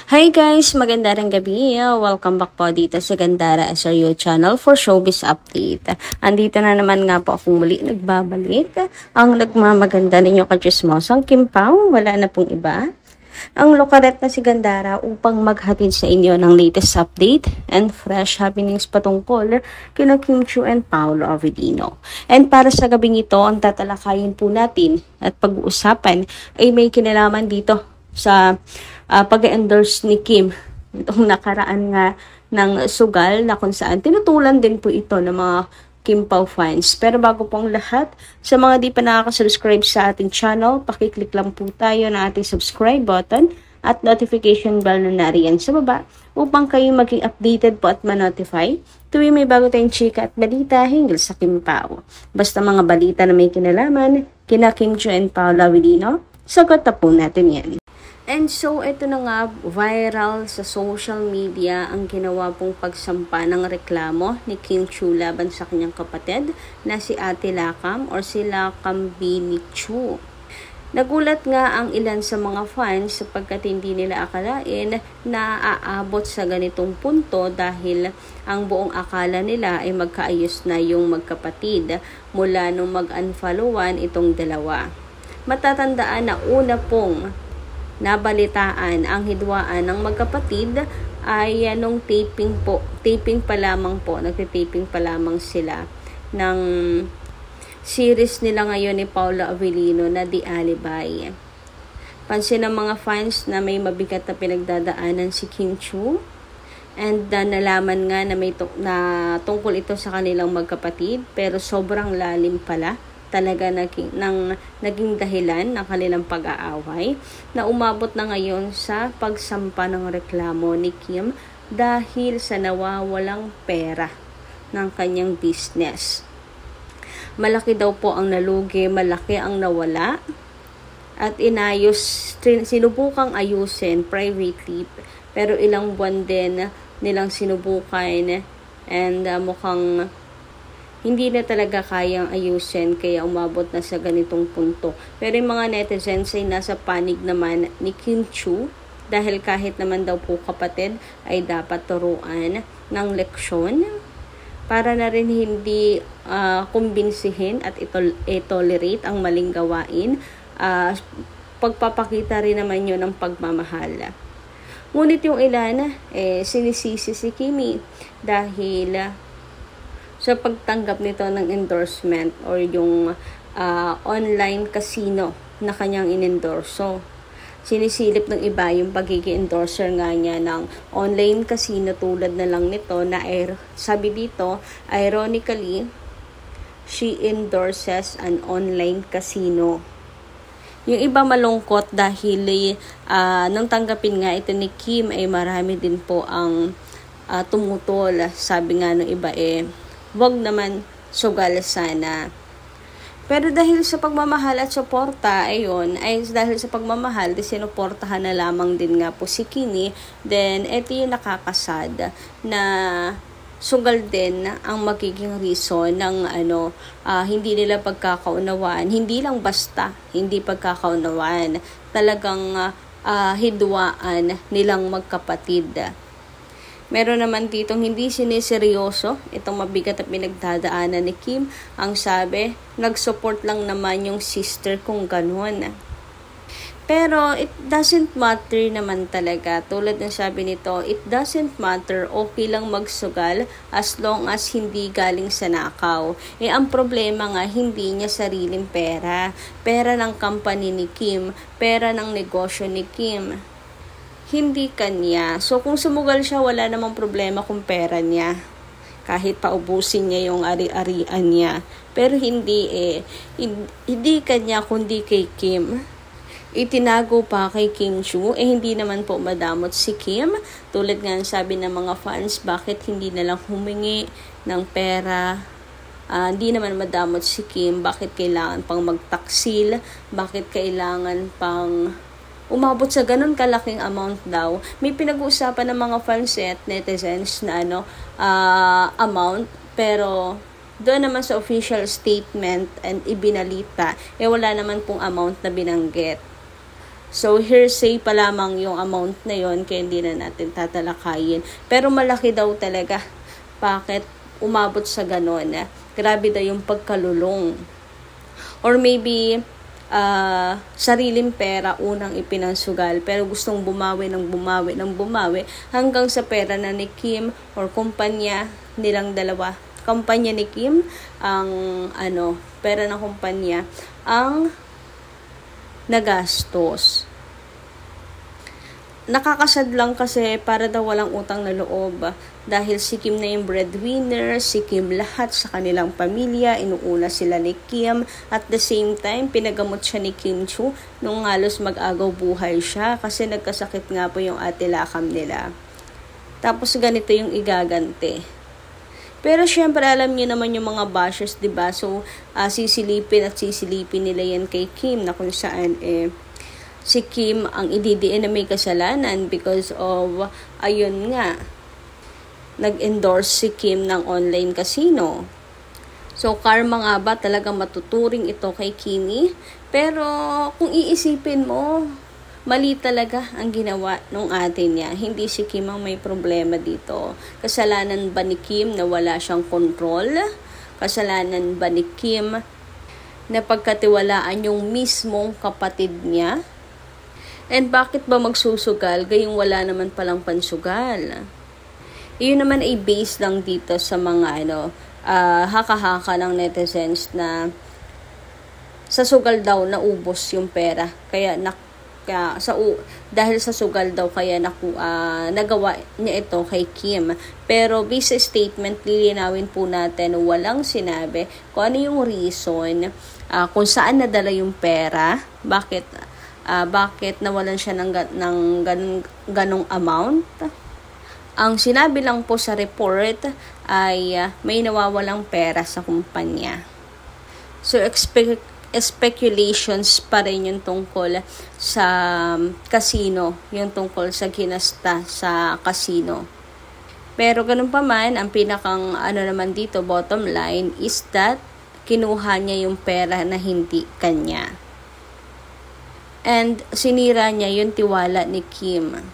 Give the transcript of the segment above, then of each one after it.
Hi guys! Maganda rin gabi. Welcome back po dito sa Gandara SRU channel for showbiz update. Andito na naman nga po akong muli nagbabalik. Ang nagmamaganda ninyo kachismosang Kim Pao, wala na pong iba. Ang lokaret na si Gandara upang maghatid sa inyo ng latest update and fresh happenings patungkol kina Kim Chiu and Paolo Avellino. And para sa gabing ito, ang tatalakayin po natin at pag-uusapan ay may kinalaman dito sa pag-endorse ni Kim itong nakaraan nga ng sugal na kung saan tinutulan din po ito ng mga Kim Pao fans. Pero bago pong lahat, sa mga di pa nakaka-subscribe sa ating channel, pakiclick lang po tayo ng ating subscribe button at notification bell na nariyan sa baba upang kayo maging updated po at ma-notify tuwing may bago tayong chika at balita hinggil sa Kim Pao. Basta mga balita na may kinalaman kina Kim Chiu and Paolo Avellino, sagot na po natin yan. And so, ito na nga, viral sa social media ang ginawa pong pagsampa ng reklamo ni Kim Chiu laban sa kanyang kapatid na si Ate Lakam or si Lakam Bini Chiu. Nagulat nga ang ilan sa mga fans sapagkat hindi nila akalain na aabot sa ganitong punto dahil ang buong akala nila ay magkaayos na yung magkapatid mula nung mag-unfollowan itong dalawa. Matatandaan na una pong nabalitaan ang hidwaan ng magkapatid ay nung taping pa lamang po, nagtitaping pa lamang sila ng series nila ngayon ni Paolo Avellino na The Alibi. Pansin ng mga fans na may mabigat na pinagdadaanan si Kim Chiu and nalaman nga na may na tungkol ito sa kanilang magkapatid pero sobrang lalim pala talaga naging dahilan ng kanilang pag-aaway na umabot na ngayon sa pagsampa ng reklamo ni Kim dahil sa nawawalang pera ng kanyang business. Malaki daw po ang nalugi, malaki ang nawala at sinubukang ayusin privately pero ilang buwan din nilang sinubukan and mukhang hindi na talaga kayang ayusin kaya umabot na sa ganitong punto. Pero yung mga netizens ay nasa panig naman ni Kim Chiu dahil kahit naman daw po kapatid ay dapat turuan ng leksyon para na rin hindi kumbinsihin at i-tolerate ang maling gawain. Pagpapakita rin naman yun ng pagmamahal. Ngunit yung ilan sinisisi si Kimi dahil sa pagtanggap nito ng endorsement or yung online casino na kanyang inendorso. Sinisilip ng iba yung pagiging endorser nga niya ng online casino tulad na lang nito na sabi dito, ironically, she endorses an online casino. Yung iba malungkot dahil nang tanggapin nga ito ni Kim ay marami din po ang tumutol. Sabi nga ng iba wag naman sugal sana. Pero dahil sa pagmamahal at suporta, dahil sa pagmamahal, sinuportahan na lamang din nga po si Kimi, then ito yung nakakasad na sugal din ang magiging reason ng hindi nila pagkakaunawaan, hindi lang basta hindi pagkakaunawaan, talagang hidwaan nilang magkapatid. Meron naman ditong hindi siniseryoso itong mabigat na pinagdadaanan ni Kim. Ang sabi, nag-support lang naman yung sister kung ganun. Pero it doesn't matter naman talaga. Tulad ng sabi nito, it doesn't matter, okay lang magsugal as long as hindi galing sa nakaw. Ang problema nga, hindi niya sariling pera. Pera ng company ni Kim, pera ng negosyo ni Kim. Hindi kanya. So, kung sumugal siya, wala namang problema kung pera niya. Kahit paubusin niya yung ari-arian niya. Pero hindi hindi kanya kundi kay Kim. Itinago pa kay Kim Chiu. Hindi naman po madamot si Kim. Tulad nga sabi ng mga fans, bakit hindi nalang humingi ng pera? Hindi naman madamot si Kim. Bakit kailangan pang magtaksil? Bakit kailangan pang umabot sa ganun kalaking amount daw? May pinag-uusapan ng mga fans at netizens na amount, pero doon naman sa official statement and ibinalita, wala naman pong amount na binanggit. So, hearsay pa lamang yung amount na yon, kaya hindi na natin tatalakayin. Pero malaki daw talaga. Bakit umabot sa ganon? Grabe daw yung pagkalulong. Or maybe, sariling pera unang ipinansugal, pero gustong bumawi hanggang sa pera na ni Kim or kumpanya nilang dalawa. Kumpanya ni Kim, ang pera ng kumpanya, ang nagastos. Nakakasad lang kasi para daw walang utang na loob. Dahil si Kim na yung breadwinner, si Kim lahat sa kanilang pamilya, inuuna sila ni Kim. At the same time, pinagamot siya ni Kim Chu nung halos mag-agaw buhay siya kasi nagkasakit nga po yung ate lakam nila. Tapos ganito yung igaganti. Pero syempre alam niyo naman yung mga bashers, diba? So sisilipin nila yan kay Kim na kung saan si Kim ang ididiin na may kasalanan because of, ayun nga, nag-endorse si Kim ng online casino. So, karma nga ba talagang matuturing ito kay Kimi? Pero, kung iisipin mo, mali talaga ang ginawa nung ate niya. Hindi si Kim ang may problema dito. Kasalanan ba ni Kim na wala siyang control? Kasalanan ba ni Kim na pagkatiwalaan yung mismong kapatid niya? And bakit ba magsusugal gayong wala naman palang pansugal? Iyon naman ay based lang dito sa mga haka-haka ng netizens na sa sugal daw naubos yung pera. Dahil sa sugal daw kaya nagawa niya ito kay Kim. Pero based sa statement, lilinawin po natin walang sinabi kung ano yung reason, kung saan nadala yung pera, bakit nawalan siya ng ganong amount. Ang sinabi lang po sa report ay may nawawalang pera sa kumpanya. So, speculations pa rin yung tungkol sa casino, yung tungkol sa ginasta sa casino. Pero ganun pa man, ang pinakang naman dito, bottom line, is that kinuha niya yung pera na hindi kanya. And sinira niya yung tiwala ni Kim.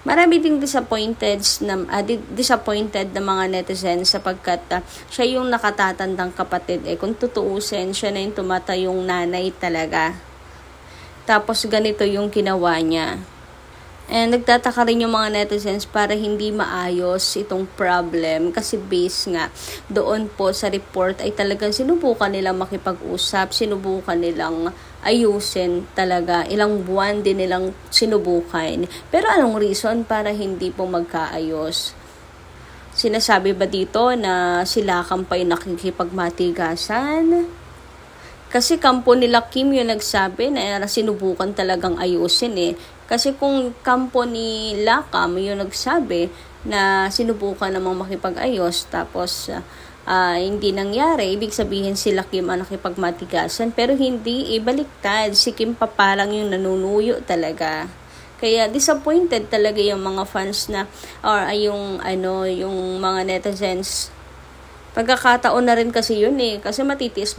Marami ding disappointed na mga netizens sapagkat siya yung nakatatandang kapatid. Kung tutuusin, siya na yung tumatayong nanay talaga. Tapos ganito yung ginawa niya. And nagtataka rin yung mga netizens para hindi maayos itong problem kasi based nga doon po sa report ay talagang sinubukan nilang makipag-usap, sinubukan nilang ayusin talaga. Ilang buwan din nilang sinubukan. Pero anong reason para hindi po magkaayos? Sinasabi ba dito na sila kampay nakikipagmatigasan? Kasi kampo nila Kim yung nagsabi na sinubukan talagang ayusin Kasi kung kampo ni Lakam yung nagsabi na sinubukan namang makipag-ayos tapos hindi nangyari, ibig sabihin sila Kim ang nakipagmatigasan. Pero hindi, baliktad. Si Kim pa parang yung nanunuyo talaga. Kaya disappointed talaga yung mga fans na or yung mga netizens. Pagkakataon na rin kasi yun kasi matitiis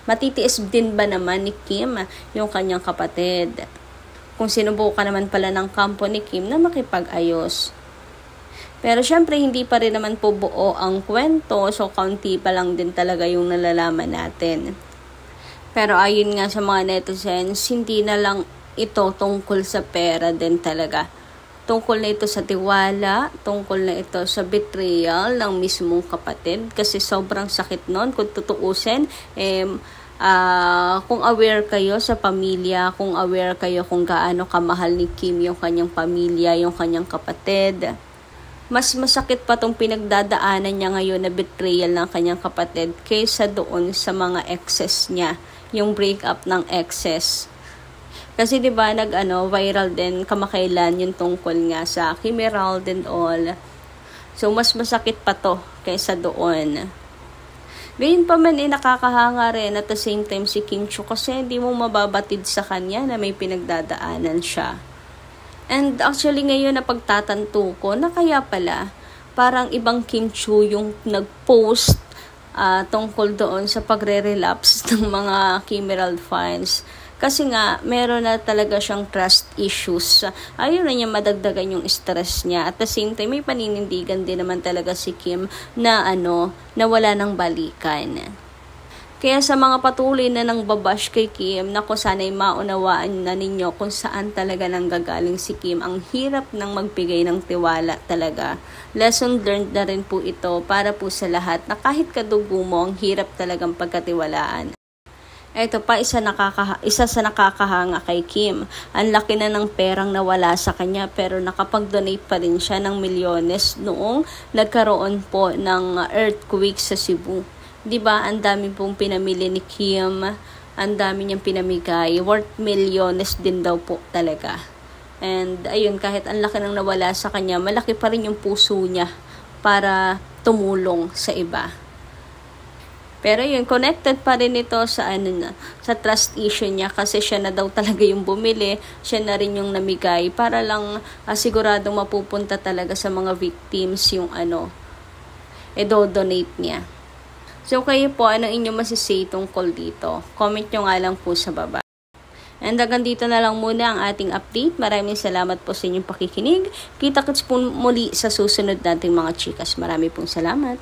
matitiis din ba naman ni Kim yung kanyang kapatid kung sinubukan naman pala ng kampo ni Kim na makipag-ayos. Pero syempre hindi pa rin naman po buo ang kwento, so kaunti pa lang din talaga yung nalalaman natin. Pero ayun nga sa mga netizens, hindi na lang ito tungkol sa pera din talaga. Tungkol na ito sa tiwala, tungkol na ito sa betrayal ng mismong kapatid kasi sobrang sakit nun kung tutuusin. Kung aware kayo sa pamilya, kung aware kayo kung gaano kamahal ni Kim yung kanyang pamilya, yung kanyang kapatid, mas masakit pa tong pinagdadaanan niya ngayon na betrayal ng kanyang kapatid kaysa doon sa mga exes niya, yung breakup ng exes. Kasi 'di ba viral din kamakailan yung tungkol nga sa Kim Emerald and all. So mas masakit pa to kaysa doon. Gayun pa man nakakahanga rin at the same time si Kim Chu kasi hindi mo mababatid sa kanya na may pinagdadaanan siya. And actually ngayon na pagtatanto ko na kaya pala parang ibang Kim Chu yung nag-post tungkol doon sa pagre-relapse ng mga Kim Emerald fans. Kasi nga, meron na talaga siyang trust issues. Ayaw na niya madagdagan yung stress niya. At the same time, may paninindigan din naman talaga si Kim na na wala ng balikan. Kaya sa mga patuloy na nang babash kay Kim, naku, sana'y maunawaan na ninyo kung saan talaga nanggagaling si Kim. Ang hirap ng magbigay ng tiwala talaga. Lesson learned na rin po ito para po sa lahat na kahit kadugo mo, ang hirap talagang pagkatiwalaan. Ito pa, isa sa nakakahanga kay Kim. Ang laki na ng perang nawala sa kanya pero nakapag-donate pa rin siya ng milyones noong nagkaroon po ng earthquake sa Cebu. Diba, ang dami pong pinamili ni Kim, ang dami niyang pinamigay, worth milyones din daw po talaga. And ayun, kahit ang laki nang nawala sa kanya, malaki pa rin yung puso niya para tumulong sa iba. Pero yun, connected pa rin ito sa sa trust issue niya kasi siya na daw talaga yung bumili, siya na rin yung namigay para lang siguradong mapupunta talaga sa mga victims yung do-donate niya. So kayo po, anong inyong masisay tungkol dito? Comment nyo nga lang po sa baba. And hanggang dito na lang muna ang ating update. Maraming salamat po sa inyong pakikinig. Kita-kits po muli sa susunod nating mga chikas. Marami pong salamat.